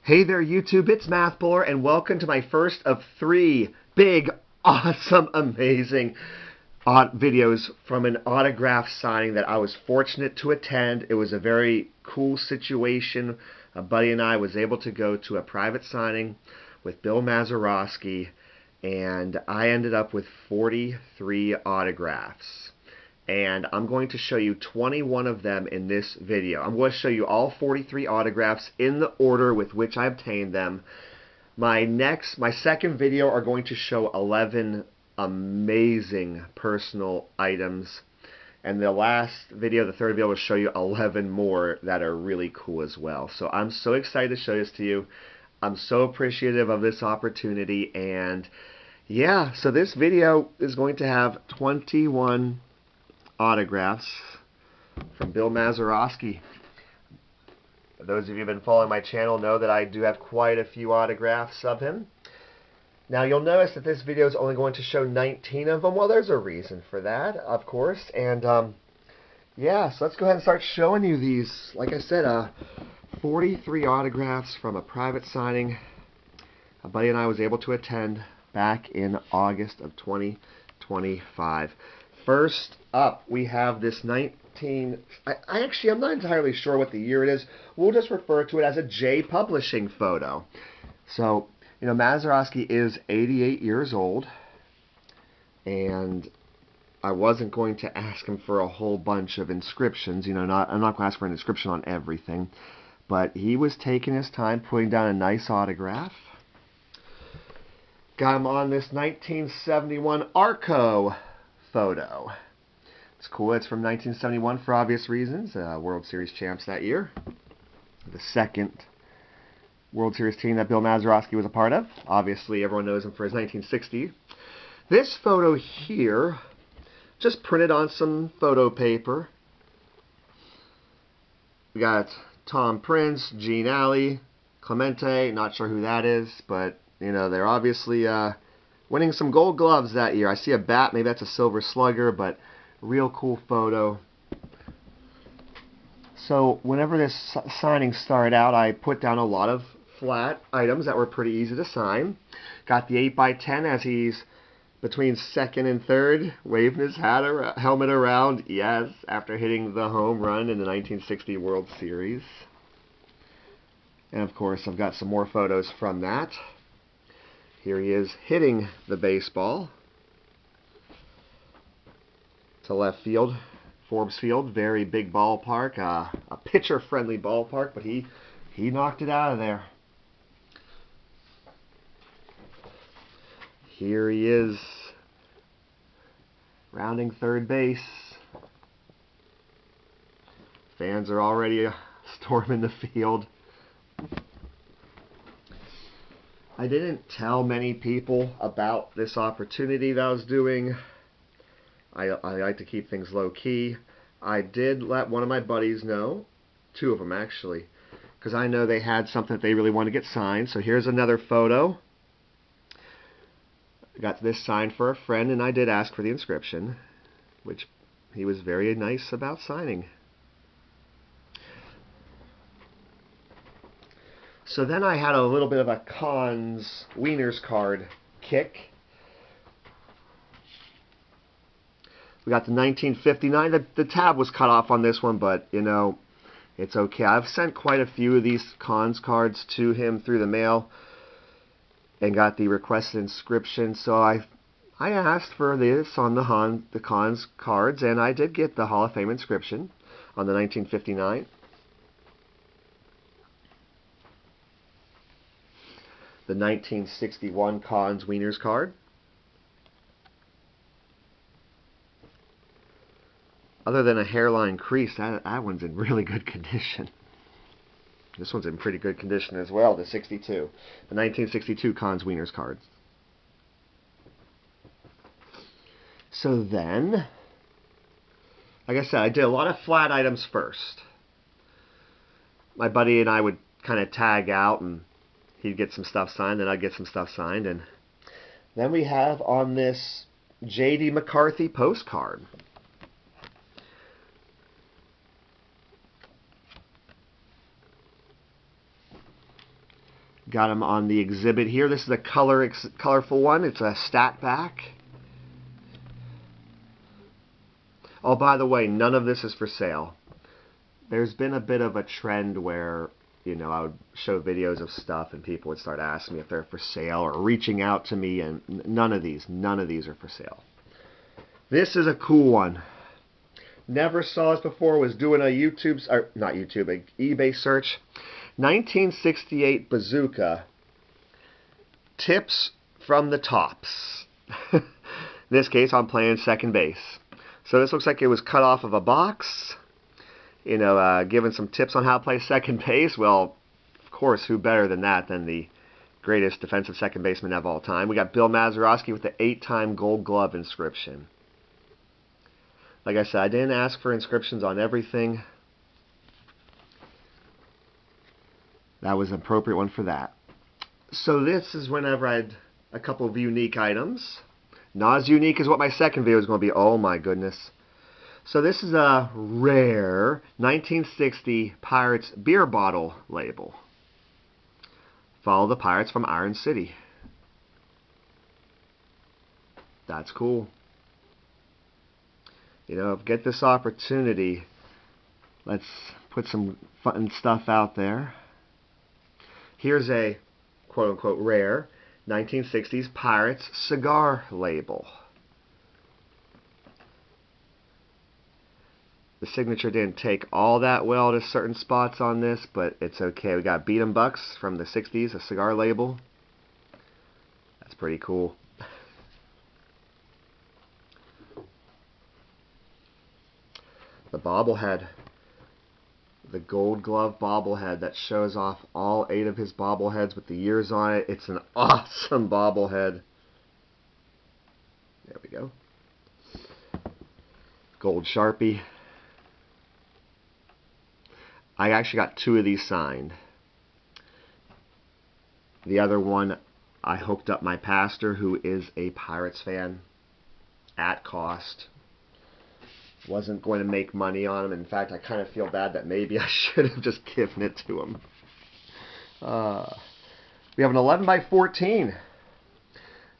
Hey there YouTube, it's MathBuller and welcome to my first of 3 big, awesome, amazing videos from an autograph signing that I was fortunate to attend. It was a very cool situation. A buddy and I was able to go to a private signing with Bill Mazeroski, and I ended up with 43 autographs. And I'm going to show you 21 of them in this video. I'm going to show you all 43 autographs in the order with which I obtained them. My second video are going to show 11 amazing personal items. And the last video, the third video, will show you 11 more that are really cool as well. So I'm so excited to show this to you. I'm so appreciative of this opportunity. And yeah, so this video is going to have 21 autographs from Bill Mazeroski. Those of you who have been following my channel know that I do have quite a few autographs of him. Now you'll notice that this video is only going to show 19 of them. Well, there's a reason for that, of course. And yeah, so let's go ahead and start showing you these. Like I said, 43 autographs from a private signing a buddy and I was able to attend back in August of 2025. First up, we have this I'm not entirely sure what the year it is. We'll just refer to it as a J Publishing photo. So, you know, Mazeroski is 88 years old, and I wasn't going to ask him for a whole bunch of inscriptions. You know, I'm not going to ask for an inscription on everything, but he was taking his time putting down a nice autograph. Got him on this 1971 Arco photo. It's cool. It's from 1971 for obvious reasons. World Series champs that year. The second World Series team that Bill Mazeroski was a part of. Obviously, everyone knows him for his 1960. This photo here, just printed on some photo paper. We got Tom Prince, Gene Alley, Clemente. Not sure who that is, but you know, they're obviously winning some gold gloves that year. I see a bat, maybe that's a silver slugger, but real cool photo. So whenever this signing started out, I put down a lot of flat items that were pretty easy to sign. Got the 8x10 as he's between second and third, waving his helmet around, yes, after hitting the home run in the 1960 World Series. And of course, I've got some more photos from that. Here he is hitting the baseball to left field. Forbes Field, very big ballpark, a pitcher-friendly ballpark, but he knocked it out of there. Here he is, rounding third base. Fans are already storming the field. I didn't tell many people about this opportunity that I was doing. I like to keep things low-key. I did let one of my buddies know, 2 of them actually, because I know they had something that they really wanted to get signed. So here's another photo. I got this signed for a friend, and I did ask for the inscription, which he was very nice about signing. So then I had a little bit of a Kahn's Weiners card kick. We got the 1959. The tab was cut off on this one, but, you know, it's okay. I've sent quite a few of these Kahn's cards to him through the mail and got the requested inscription. So I asked for this on the Kahn's cards, and I did get the Hall of Fame inscription on the 1959. The 1961 Kahn's Weiners card. Other than a hairline crease, that one's in really good condition. This one's in pretty good condition as well, the 1962 Kahn's Weiners cards. So then, like I said, I did a lot of flat items first. My buddy and I would kind of tag out, and he'd get some stuff signed, and I'd get some stuff signed. And then we have on this J.D. McCarthy postcard. Got them on the exhibit here. This is a colorful one. It's a stack back. Oh, by the way, none of this is for sale. There's been a bit of a trend where, you know, I would show videos of stuff and people would start asking me if they're for sale or reaching out to me, and none of these are for sale. This is a cool one. Never saw this before. Was doing a eBay search. 1968 Bazooka. Tips from the tops. In this case, I'm playing second base. So this looks like it was cut off of a box. You know, giving some tips on how to play second base. Well, of course, who better than that than the greatest defensive second baseman of all time. We got Bill Mazeroski with the 8-time Gold Glove inscription. Like I said, I didn't ask for inscriptions on everything. That was an appropriate one for that. So this is whenever I had a couple of unique items. Not as unique as what my second video is going to be. Oh my goodness. So this is a rare 1960 Pirates beer bottle label. Follow the Pirates from Iron City. That's cool. You know, get this opportunity. Let's put some fun stuff out there. Here's a quote-unquote rare 1960s Pirates cigar label. The signature didn't take all that well to certain spots on this, but it's okay. We got Beat 'em Bucks from the 60s, a cigar label. That's pretty cool. The bobblehead. The Gold Glove bobblehead that shows off all 8 of his bobbleheads with the years on it. It's an awesome bobblehead. There we go. Gold Sharpie. I actually got 2 of these signed. The other one, I hooked up my pastor, who is a Pirates fan, at cost. Wasn't going to make money on him. In fact, I kind of feel bad that maybe I should have just given it to him. We have an 11 by 14.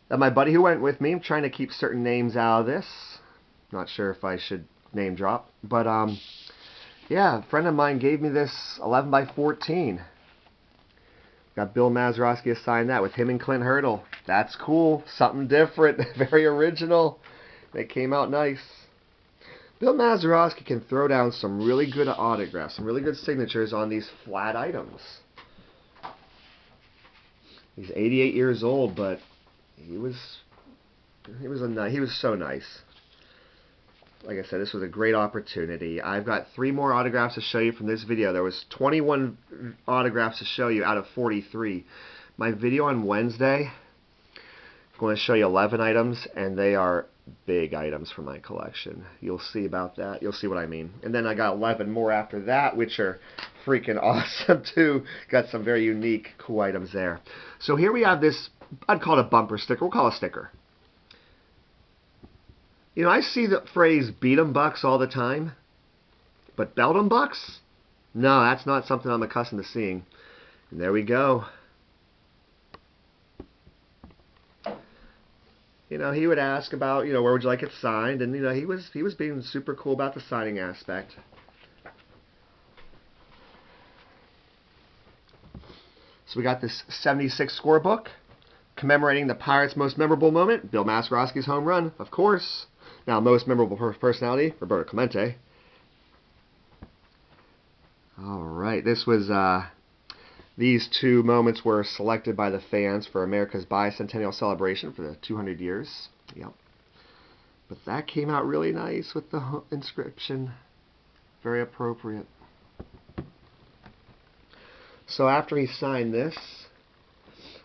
That my buddy who went with me. I'm trying to keep certain names out of this. Not sure if I should name drop, but yeah, a friend of mine gave me this 11 by 14. Got Bill Mazeroski to sign that with him and Clint Hurdle. That's cool. Something different. Very original. They came out nice. Bill Mazeroski can throw down some really good autographs, some really good signatures on these flat items. He's 88 years old, but he was so nice. Like I said, this was a great opportunity. I've got 3 more autographs to show you from this video. There was 21 autographs to show you out of 43. My video on Wednesday, I'm going to show you 11 items, and they are big items for my collection. You'll see about that. You'll see what I mean. And then I got 11 more after that, which are freaking awesome too. Got some very unique, cool items there. So here we have this, I'd call it a bumper sticker. We'll call it a sticker. You know, I see the phrase beat 'em bucks all the time, but belt 'em bucks? No, that's not something I'm accustomed to seeing. And there we go. You know, he would ask about, you know, where would you like it signed, and you know, he was being super cool about the signing aspect. So we got this 76 scorebook commemorating the Pirates' most memorable moment, Bill Mazeroski's home run, of course. Now, most memorable personality, Roberto Clemente. All right, this was these 2 moments were selected by the fans for America's bicentennial celebration for the 200 years. Yep. But that came out really nice with the inscription. Very appropriate. So after he signed this,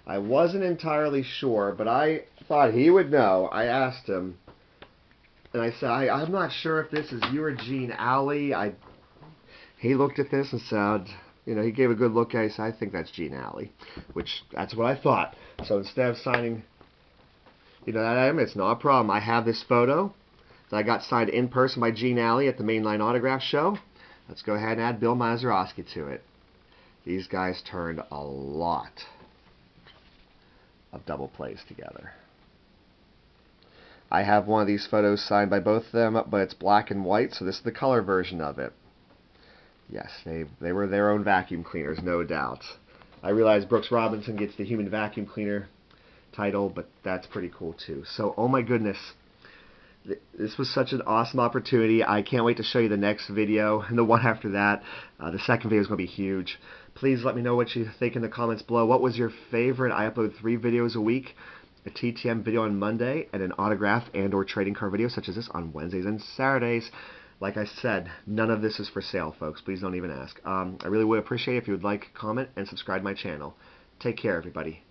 I wasn't entirely sure, but I thought he would know. I asked him, and I said, I'm not sure if this is you or Gene Alley. He looked at this and said, you know, he gave a good look at it. He said, I think that's Gene Alley, which that's what I thought. So instead of signing, you know, that item, it's not a problem. I have this photo that I got signed in person by Gene Alley at the Mainline Autograph Show. Let's go ahead and add Bill Mazeroski to it. These guys turned a lot of double plays together. I have one of these photos signed by both of them, but it's black and white, so this is the color version of it. Yes, they were their own vacuum cleaners, no doubt. I realize Brooks Robinson gets the Human Vacuum Cleaner title, but that's pretty cool too. So, oh my goodness, this was such an awesome opportunity. I can't wait to show you the next video and the one after that. The second video is going to be huge. Please let me know what you think in the comments below. What was your favorite? I upload 3 videos a week. A TTM video on Monday and an autograph and or trading card video such as this on Wednesdays and Saturdays. Like I said, none of this is for sale, folks. Please don't even ask. I really would appreciate it if you would like, comment, and subscribe to my channel. Take care, everybody.